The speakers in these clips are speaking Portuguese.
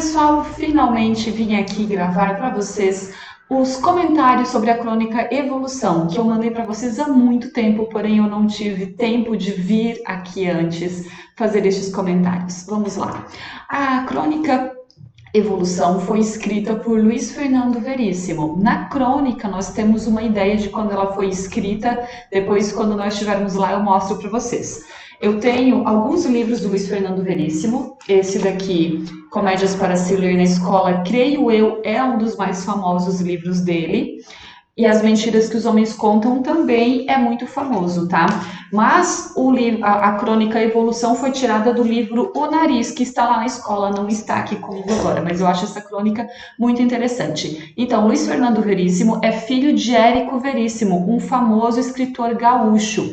pessoal, finalmente vim aqui gravar para vocês os comentários sobre a crônica Evolução, que eu mandei para vocês há muito tempo, porém eu não tive tempo de vir aqui antes fazer estes comentários. Vamos lá. A crônica Evolução foi escrita por Luiz Fernando Veríssimo. Na crônica nós temos uma ideia de quando ela foi escrita, depois quando nós estivermos lá eu mostro para vocês. Eu tenho alguns livros do Luiz Fernando Veríssimo, esse daqui, Comédias para se ler na escola, creio eu, é um dos mais famosos livros dele. E As Mentiras que os Homens Contam também é muito famoso, tá? Mas a crônica Evolução foi tirada do livro O Nariz, que está lá na escola, não está aqui comigo agora, mas eu acho essa crônica muito interessante. Então, Luiz Fernando Veríssimo é filho de Érico Veríssimo, um famoso escritor gaúcho.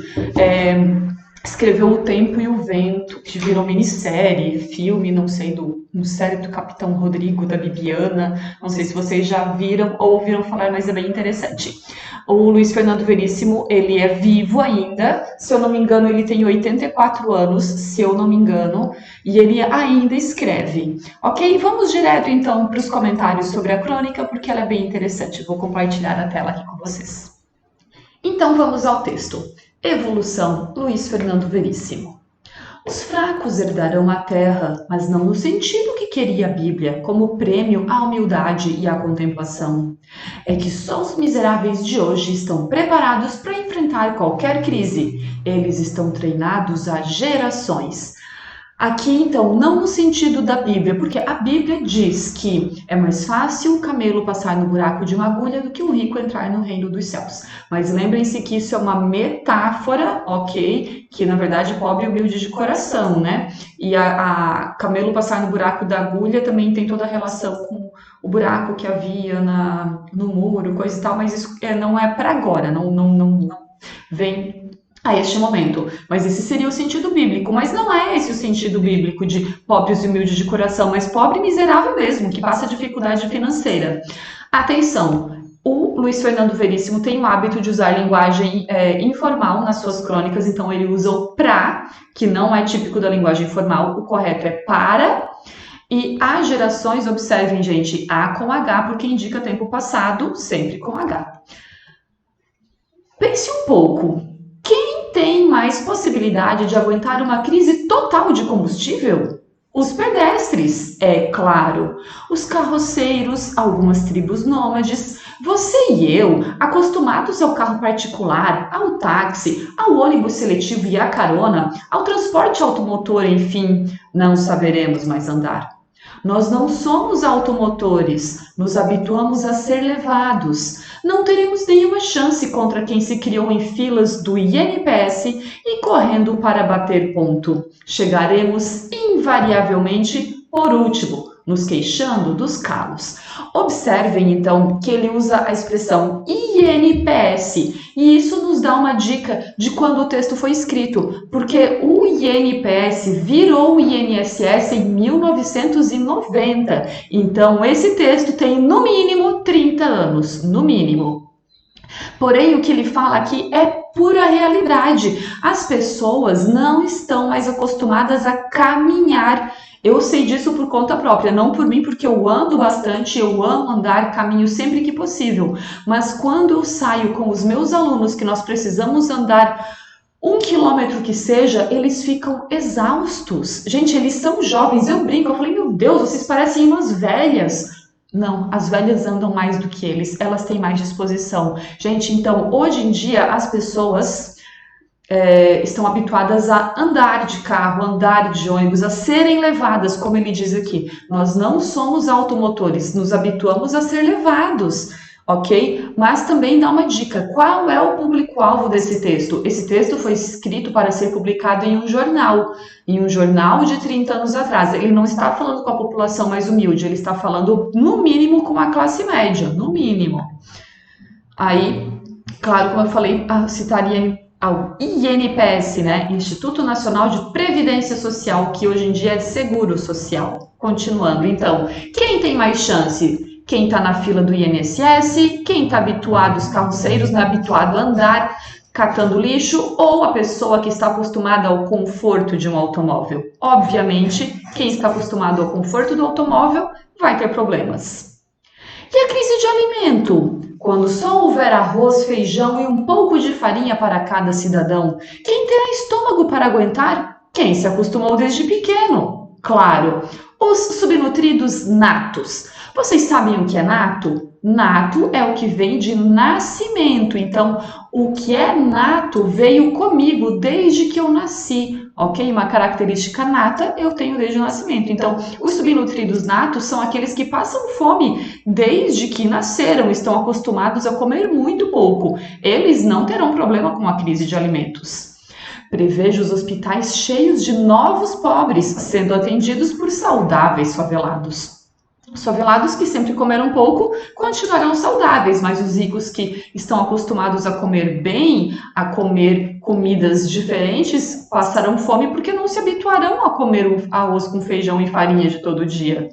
Escreveu O Tempo e o Vento, que virou minissérie, filme, não sei, série do Capitão Rodrigo, da Bibiana, não sei se vocês já viram ou ouviram falar, mas é bem interessante. O Luiz Fernando Veríssimo, ele é vivo ainda, se eu não me engano, ele tem 84 anos, se eu não me engano, e ele ainda escreve. Ok? Vamos direto, então, para os comentários sobre a crônica, porque ela é bem interessante. Vou compartilhar a tela aqui com vocês. Então, vamos ao texto. Evolução, Luiz Fernando Veríssimo. Os fracos herdarão a terra, mas não no sentido que queria a Bíblia, como prêmio à humildade e à contemplação. É que só os miseráveis de hoje estão preparados para enfrentar qualquer crise. Eles estão treinados há gerações. Aqui, então, não no sentido da Bíblia, porque a Bíblia diz que é mais fácil o camelo passar no buraco de uma agulha do que um rico entrar no reino dos céus. Mas lembrem-se que isso é uma metáfora, ok? Que, na verdade, pobre e humilde de coração, né? E a camelo passar no buraco da agulha também tem toda a relação com o buraco que havia no muro, coisa e tal, mas isso não é para agora, não vem a este momento, mas esse seria o sentido bíblico, mas não é esse o sentido bíblico de pobres e humildes de coração, mas pobre e miserável mesmo, que passa dificuldade financeira. Atenção, o Luiz Fernando Veríssimo tem o hábito de usar linguagem informal nas suas crônicas, então ele usa o pra, que não é típico da linguagem formal, o correto é para, e as gerações, observem gente, A com H, porque indica tempo passado, sempre com H. Pense um pouco. Tem mais possibilidade de aguentar uma crise total de combustível? Os pedestres, é claro, os carroceiros, algumas tribos nômades, você e eu, acostumados ao carro particular, ao táxi, ao ônibus seletivo e à carona, ao transporte automotor, enfim, não saberemos mais andar. Nós não somos automotores, nos habituamos a ser levados. Não teremos nenhuma chance contra quem se criou em filas do INPS e correndo para bater ponto. Chegaremos invariavelmente por último, nos queixando dos calos. Observem então que ele usa a expressão INPS e isso nos dá uma dica de quando o texto foi escrito, porque o INPS virou o INSS em 1990. Então esse texto tem no mínimo 30 anos, no mínimo. Porém, o que ele fala aqui é pura realidade. As pessoas não estão mais acostumadas a caminhar. Eu sei disso por conta própria, não por mim, porque eu ando bastante, eu amo andar, caminho sempre que possível. Mas quando eu saio com os meus alunos, que nós precisamos andar 1 quilômetro que seja, eles ficam exaustos. Gente, eles são jovens, eu brinco, eu falei, meu Deus, vocês parecem umas velhas. Não, as velhas andam mais do que eles, elas têm mais disposição. Gente, então, hoje em dia, as pessoas estão habituadas a andar de carro, andar de ônibus, a serem levadas, como ele diz aqui. Nós não somos automotores, nos habituamos a ser levados, ok? Mas também dá uma dica, qual é o público-alvo desse texto? Esse texto foi escrito para ser publicado em um jornal de 30 anos atrás. Ele não está falando com a população mais humilde, ele está falando, no mínimo, com a classe média, no mínimo. Aí, claro, como eu falei, citaria ao INPS, né? Instituto Nacional de Previdência Social, que hoje em dia é Seguro Social. Continuando, então, quem tem mais chance? Quem está na fila do INSS, quem está habituado, os carroceiros, não é habituado a andar, catando lixo ou a pessoa que está acostumada ao conforto de um automóvel? Obviamente, quem está acostumado ao conforto do automóvel vai ter problemas. E a crise de alimento? Quando só houver arroz, feijão e um pouco de farinha para cada cidadão, quem terá estômago para aguentar? Quem se acostumou desde pequeno? Claro, os subnutridos natos. Vocês sabem o que é nato? Nato é o que vem de nascimento. Então, o que é nato veio comigo desde que eu nasci, ok? Uma característica nata eu tenho desde o nascimento. Então, os subnutridos natos são aqueles que passam fome desde que nasceram, estão acostumados a comer muito pouco. Eles não terão problema com a crise de alimentos. Prevejo os hospitais cheios de novos pobres sendo atendidos por saudáveis favelados. Os favelados que sempre comeram pouco continuarão saudáveis, mas os ricos que estão acostumados a comer bem, a comer comidas diferentes, passarão fome porque não se habituarão a comer um arroz com feijão e farinha de todo dia.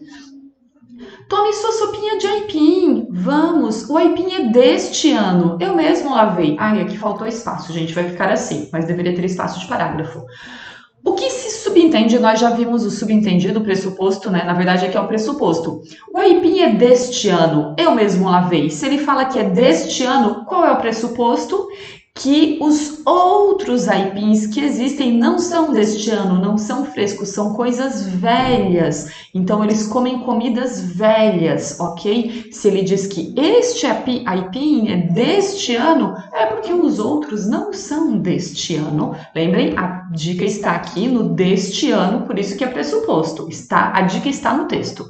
Tome sua sopinha de aipim. Vamos, o aipim é deste ano. Eu mesmo lavei. Ai, aqui faltou espaço, gente, vai ficar assim, mas deveria ter espaço de parágrafo. O que se subentende, nós já vimos o subentendido, o pressuposto, né? Na verdade, aqui é o pressuposto. O aipim é deste ano, eu mesmo lavei. Se ele fala que é deste ano, qual é o pressuposto? Que os outros aipins que existem não são deste ano, não são frescos, são coisas velhas. Então, eles comem comidas velhas, ok? Se ele diz que este aipim é deste ano, é porque os outros não são deste ano. Lembrem, a dica está aqui no deste ano, por isso que é pressuposto. A dica está no texto.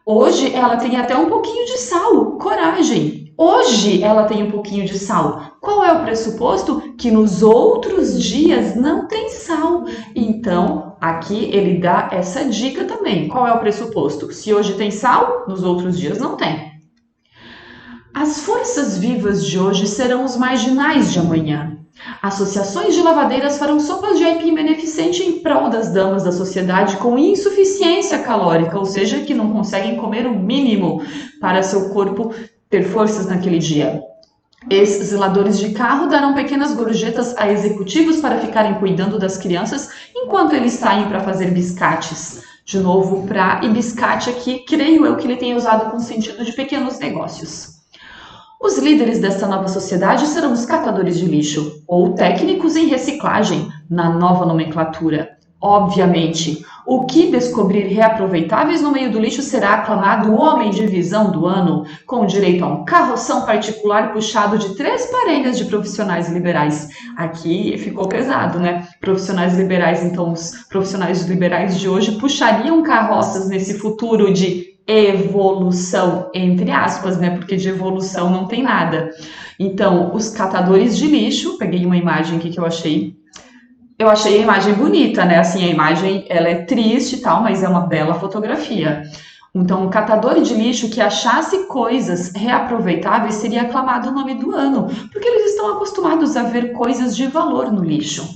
Hoje ela tem até um pouquinho de sal, coragem. Hoje ela tem um pouquinho de sal. Qual é o pressuposto? Que nos outros dias não tem sal. Então, aqui ele dá essa dica também. Qual é o pressuposto? Se hoje tem sal, nos outros dias não tem. As forças vivas de hoje serão os marginais de amanhã. Associações de lavadeiras farão sopas de aipim beneficente em prol das damas da sociedade com insuficiência calórica, ou seja, que não conseguem comer o mínimo para seu corpo ter forças naquele dia. Ex-zeladores de carro darão pequenas gorjetas a executivos para ficarem cuidando das crianças enquanto eles saem para fazer biscates. De novo, e biscate aqui, creio eu que ele tenha usado com sentido de pequenos negócios. Os líderes desta nova sociedade serão os catadores de lixo, ou técnicos em reciclagem, na nova nomenclatura. Obviamente, o que descobrir reaproveitáveis no meio do lixo será aclamado o homem de visão do ano, com direito a um carroção particular puxado de 3 parelhas de profissionais liberais. Aqui ficou pesado, né? Profissionais liberais, então os profissionais liberais de hoje puxariam carroças nesse futuro de evolução, entre aspas, né? Porque de evolução não tem nada. Então, os catadores de lixo, peguei uma imagem aqui que eu achei a imagem bonita, né? Assim, a imagem, ela é triste e tal, mas é uma bela fotografia. Então, um catador de lixo que achasse coisas reaproveitáveis seria aclamado o nome do ano, porque eles estão acostumados a ver coisas de valor no lixo.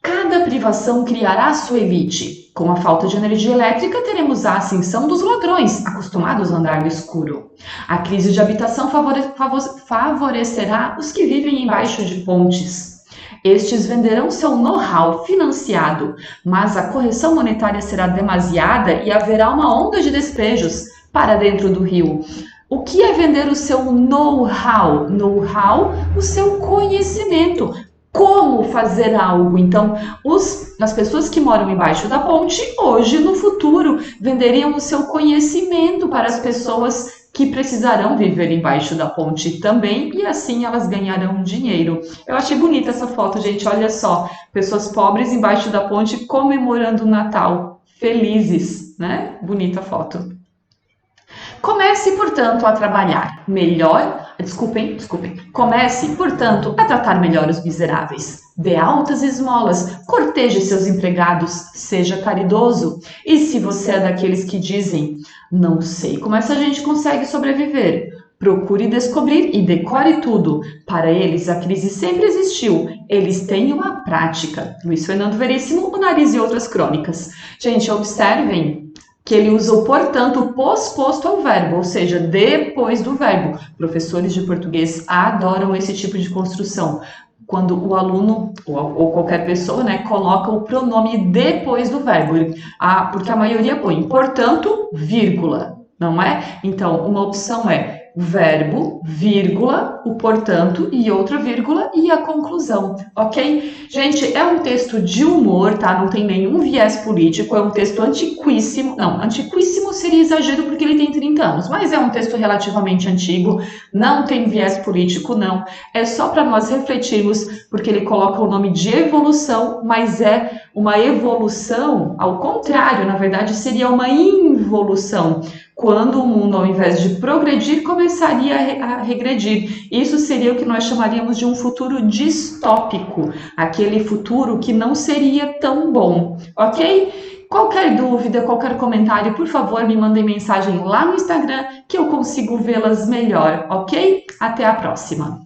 Cada privação criará sua elite. Com a falta de energia elétrica, teremos a ascensão dos ladrões, acostumados a andar no escuro. A crise de habitação favorecerá os que vivem embaixo de pontes. Estes venderão seu know-how financiado, mas a correção monetária será demasiada e haverá uma onda de despejos para dentro do rio. O que é vender o seu know-how? Know-how, o seu conhecimento. Como fazer algo. Então, as pessoas que moram embaixo da ponte, hoje, no futuro, venderiam o seu conhecimento para as pessoas que precisarão viver embaixo da ponte também, e assim elas ganharão dinheiro. Eu achei bonita essa foto, gente, olha só, pessoas pobres embaixo da ponte comemorando o Natal, felizes, né? Bonita foto. Comece, portanto, a trabalhar melhor. Comece, portanto, a tratar melhor os miseráveis. Dê altas esmolas, corteje seus empregados, seja caridoso. E se você é daqueles que dizem, não sei como essa gente consegue sobreviver, procure descobrir e decore tudo. Para eles, a crise sempre existiu. Eles têm uma prática. Luiz Fernando Veríssimo, O Nariz e Outras Crônicas. Gente, observem que ele usa o portanto posposto ao verbo, ou seja, depois do verbo. Professores de português adoram esse tipo de construção. Quando o aluno ou qualquer pessoa, né, coloca o pronome depois do verbo, porque a maioria põe portanto, vírgula, não é? Então, uma opção é o verbo, vírgula, o portanto e outra vírgula e a conclusão, ok? Gente, é um texto de humor, tá? Não tem nenhum viés político, é um texto antiquíssimo. Não, antiquíssimo seria exagero porque ele tem 30 anos, mas é um texto relativamente antigo, não tem viés político, não. É só para nós refletirmos, porque ele coloca o nome de evolução, mas é uma evolução ao contrário, na verdade seria uma involução, quando o mundo, ao invés de progredir, começaria a regredir. Isso seria o que nós chamaríamos de um futuro distópico, aquele futuro que não seria tão bom, ok? Qualquer dúvida, qualquer comentário, por favor, me mandem mensagem lá no Instagram que eu consigo vê-las melhor, ok? Até a próxima!